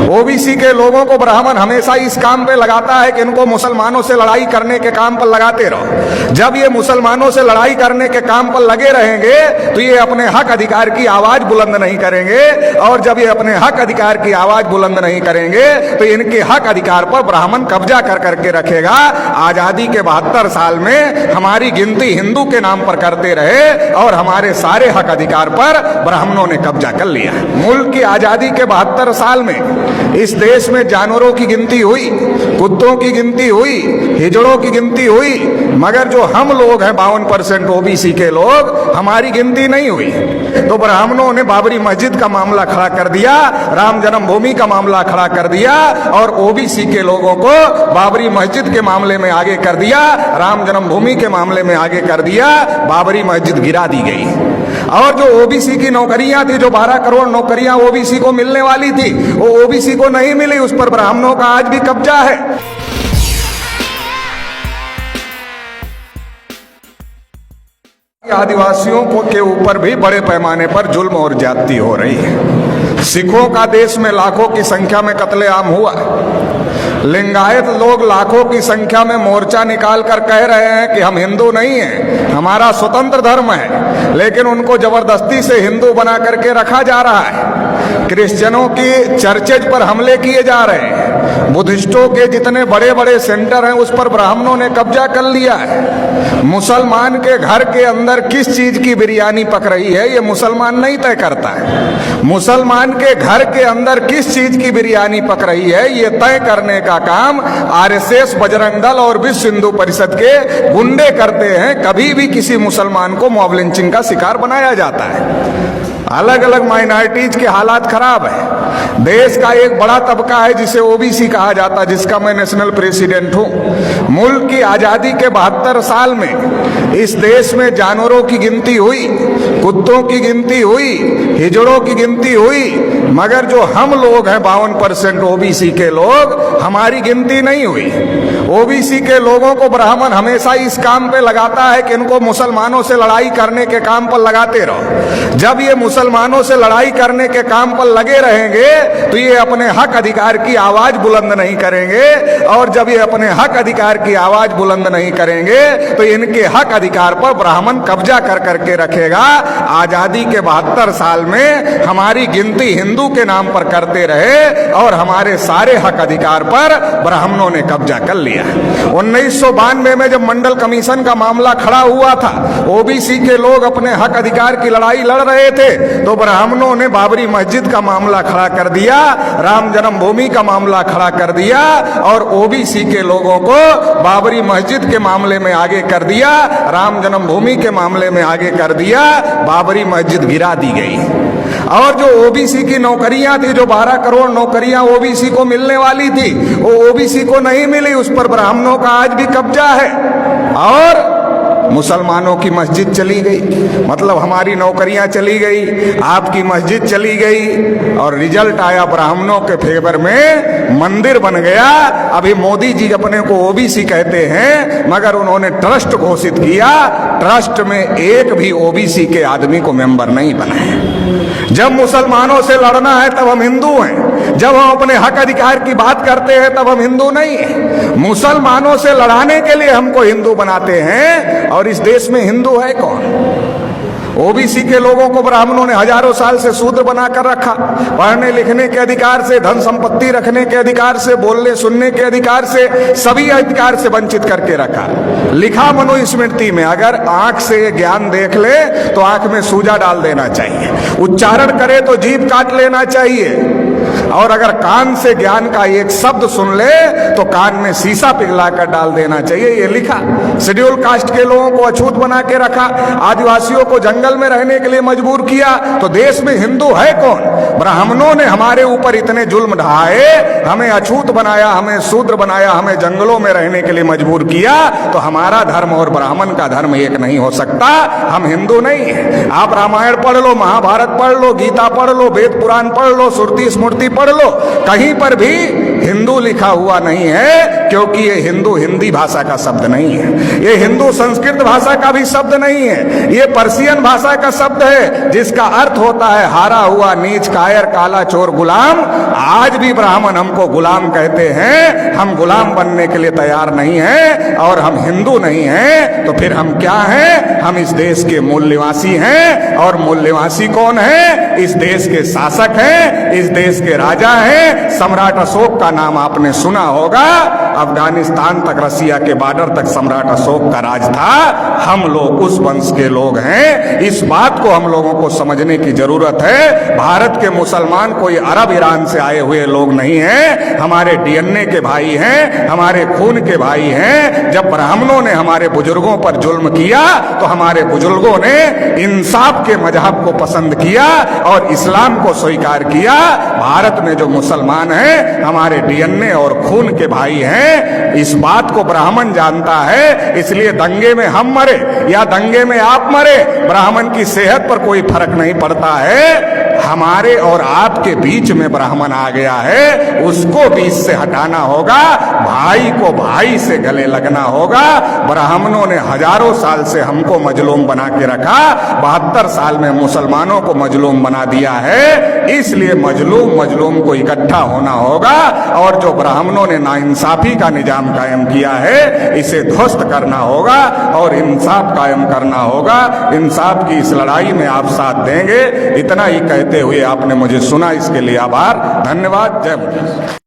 OBC के लोगों को ब्राह्मण हमेशा इस काम पे लगाता है कि इनको मुसलमानों से लड़ाई करने के काम पर लगाते रहो। जब ये मुसलमानों से लड़ाई करने के काम पर लगे रहेंगे तो ये अपने हक अधिकार की आवाज बुलंद नहीं करेंगे, और जब ये अपने हक अधिकार की आवाज बुलंद नहीं करेंगे तो इनके हक अधिकार पर ब्राह्मण कब्जा कर करके रखेगा। आजादी के 72 साल में हमारी गिनती हिंदू के नाम पर करते रहे और हमारे सारे हक अधिकार पर ब्राह्मणों ने कब्जा कर लिया। मुल्क की आजादी के 72 साल में इस देश में जानवरों की गिनती हुई, कुत्तों की गिनती हुई, हिजड़ों की गिनती हुई, मगर जो हम लोग हैं 52% ओबीसी के लोग, हमारी गिनती नहीं हुई। तो ब्राह्मणों ने बाबरी मस्जिद का मामला खड़ा कर दिया, राम जन्मभूमि का मामला खड़ा कर दिया, और ओबीसी के लोगों को बाबरी मस्जिद के मामले में आगे कर दिया, राम जन्मभूमि के मामले में आगे कर दिया, बाबरी मस्जिद गिरा दी गई। और जो ओबीसी की नौकरियां थी, जो 12 करोड़ नौकरियां ओबीसी को मिलने वाली थी, वो ओबीसी को नहीं मिली, उस पर ब्राह्मणों का आज भी कब्जा है। आदिवासियों को के ऊपर भी बड़े पैमाने पर जुल्म और ज्यादती हो रही है। सिखों का देश में लाखों की संख्या में कत्लेआम हुआ। लिंगायत लोग लाखों की संख्या में मोर्चा निकाल कर कह रहे हैं कि हम हिंदू नहीं हैं, हमारा स्वतंत्र धर्म है, लेकिन उनको जबरदस्ती से हिंदू बना करके रखा जा रहा है। क्रिश्चियनों की चर्चेज पर हमले किए जा रहे हैं। बुद्धिस्टों के जितने बड़े बड़े सेंटर हैं उस पर ब्राह्मणों ने कब्जा कर लिया है। मुसलमान के घर के अंदर किस चीज की बिरयानी पक रही है ये मुसलमान नहीं तय करता है। मुसलमान के घर के अंदर किस चीज की बिरयानी पक रही है ये तय करने का काम आरएसएस, बजरंग दल और विश्व हिंदू परिषद के गुंडे करते हैं। कभी भी किसी मुसलमान को मॉब लिंचिंग का शिकार बनाया जाता है। अलग अलग माइनॉरिटीज के हालात खराब है। देश का एक बड़ा तबका है जिसे ओबीसी कहा जाता है, जिसका मैं नेशनल प्रेसिडेंट हूं। मुल्क की आजादी के 72 साल में इस देश में जानवरों की गिनती हुई, कुत्तों की गिनती हुई, हिजड़ों की गिनती हुई, मगर जो हम लोग हैं 52% ओबीसी के लोग, हमारी गिनती नहीं हुई। ओबीसी के लोगों को ब्राह्मण हमेशा इस काम पे लगाता है कि इनको मुसलमानों से लड़ाई करने के काम पर लगाते रहो। जब ये मुसलमानों से लड़ाई करने के काम पर लगे रहेंगे तो ये अपने हक अधिकार की आवाज बुलंद नहीं करेंगे, और जब ये अपने हक अधिकार की आवाज बुलंद नहीं करेंगे तो इनके हक अधिकार पर ब्राह्मण कब्जा कर करके रखेगा। आजादी के 72 साल में हमारी गिनती हिंदू के नाम पर करते रहे और हमारे सारे हक अधिकार पर ब्राह्मणों ने कब्जा कर लिया। 1992 में जब मंडल कमीशन का मामला खड़ा हुआ था, ओबीसी के लोग अपने हक अधिकार की लड़ाई लड़ रहे थे, तो ब्राह्मणों ने बाबरी मस्जिद का मामला खड़ा कर दिया, राम जन्मभूमि का मामला खड़ा कर दिया, और ओबीसी के लोगों को बाबरी मस्जिद के मामले में आगे कर दिया, राम जन्मभूमि के मामले में आगे कर दिया, बाबरी मस्जिद गिरा दी गई। और जो ओबीसी की नौकरियां थी, जो 12 करोड़ नौकरियां ओबीसी को मिलने वाली थी, वो ओबीसी को नहीं मिली, उस पर ब्राह्मणों का आज भी कब्जा है। और मुसलमानों की मस्जिद चली गई, मतलब हमारी नौकरियां चली गई, आपकी मस्जिद चली गई, और रिजल्ट आया ब्राह्मणों के फेवर में, मंदिर बन गया। अभी मोदी जी अपने को ओबीसी कहते हैं, मगर उन्होंने ट्रस्ट घोषित किया, ट्रस्ट में एक भी ओबीसी के आदमी को मेंबर नहीं बनाए। जब मुसलमानों से लड़ना है तब हम हिंदू हैं, जब हम अपने हक अधिकार की बात करते हैं तब हम हिंदू नहीं हैं। मुसलमानों से लड़ाने के लिए हमको हिंदू बनाते हैं, और इस देश में हिंदू है कौन? ओबीसी के लोगों को ब्राह्मणों ने हजारों साल से शूद्र बनाकर रखा। पढ़ने लिखने के अधिकार से, धन संपत्ति रखने के अधिकार से, बोलने सुनने के अधिकार से, सभी अधिकार से वंचित करके रखा। लिखा मनुस्मृति में, अगर आंख से ज्ञान देख ले तो आंख में सूजा डाल देना चाहिए, उच्चारण करे तो जीभ काट लेना चाहिए, और अगर कान से ज्ञान का एक शब्द सुन ले तो कान में शीशा पिघलाकर डाल देना चाहिए, ये लिखा। शेड्यूल कास्ट के लोगों को अछूत बना के रखा, आदिवासियों को जंगल में रहने के लिए मजबूर किया। तो देश में हिंदू है कौन? ब्राह्मणों ने हमारे ऊपर इतने जुल्म ढाए, हमें अछूत बनाया, हमें शूद्र बनाया, हमें जंगलों में रहने के लिए मजबूर किया। तो हमारा धर्म और ब्राह्मण का धर्म एक नहीं हो सकता, हम हिंदू नहीं है। आप रामायण पढ़ लो, महाभारत पढ़ लो, गीता पढ़ लो, वेद पुराण पढ़ लो, श्रुति स्मृति पढ़ लो, कहीं पर भी हिंदू लिखा हुआ नहीं है, क्योंकि ये हिंदू हिंदी भाषा का शब्द नहीं है, ये हिंदू संस्कृत भाषा का भी शब्द नहीं है, ये पर्शियन भाषा का शब्द है जिसका अर्थ होता है हारा हुआ, नीच, कायर, काला, चोर, गुलाम। आज भी ब्राह्मण हमको गुलाम कहते हैं, हम गुलाम बनने के लिए तैयार नहीं हैं और हम हिंदू नहीं हैं, तो फिर हम क्या हैं? हम इस देश के मूल निवासी हैं। और मूल निवासी कौन है? इस देश के शासक हैं, इस देश के राजा हैं। सम्राट अशोक का नाम आपने सुना होगा, अफगानिस्तान तक, रसिया के बॉर्डर तक सम्राट अशोक का राज था। हम लोग उस वंश के लोग हैं। इस बात को हम लोगों को समझने की जरूरत है। भारत के मुसलमान कोई अरब ईरान से आए हुए लोग नहीं हैं, हमारे डीएनए के भाई हैं, हमारे खून के भाई हैं। जब ब्राह्मणों ने हमारे बुजुर्गों पर जुल्म किया तो हमारे बुजुर्गों ने इंसाफ के मजहब को पसंद किया और इस्लाम को स्वीकार किया। भारत में जो मुसलमान हैं हमारे डीएनए और खून के भाई हैं। इस बात को ब्राह्मण जानता है, इसलिए दंगे में हम मरे या दंगे में आप मरे, ब्राह्मण की सेहत पर कोई फर्क नहीं पड़ता है। हमारे और आपके बीच में ब्राह्मण आ गया है, उसको बीच से हटाना होगा, भाई को भाई से गले लगना होगा। ब्राह्मणों ने हजारों साल से हमको मजलूम बना के रखा, 72 साल में मुसलमानों को मजलूम बना दिया है। इसलिए मजलूम को इकट्ठा होना होगा और जो ब्राह्मणों ने नाइंसाफी का निजाम कायम किया है इसे ध्वस्त करना होगा और इंसाफ कायम करना होगा। इंसाफ की इस लड़ाई में आप साथ देंगे, इतना ही कहते हुए आपने मुझे सुना, इसके लिए आभार, धन्यवाद। जय मुझे।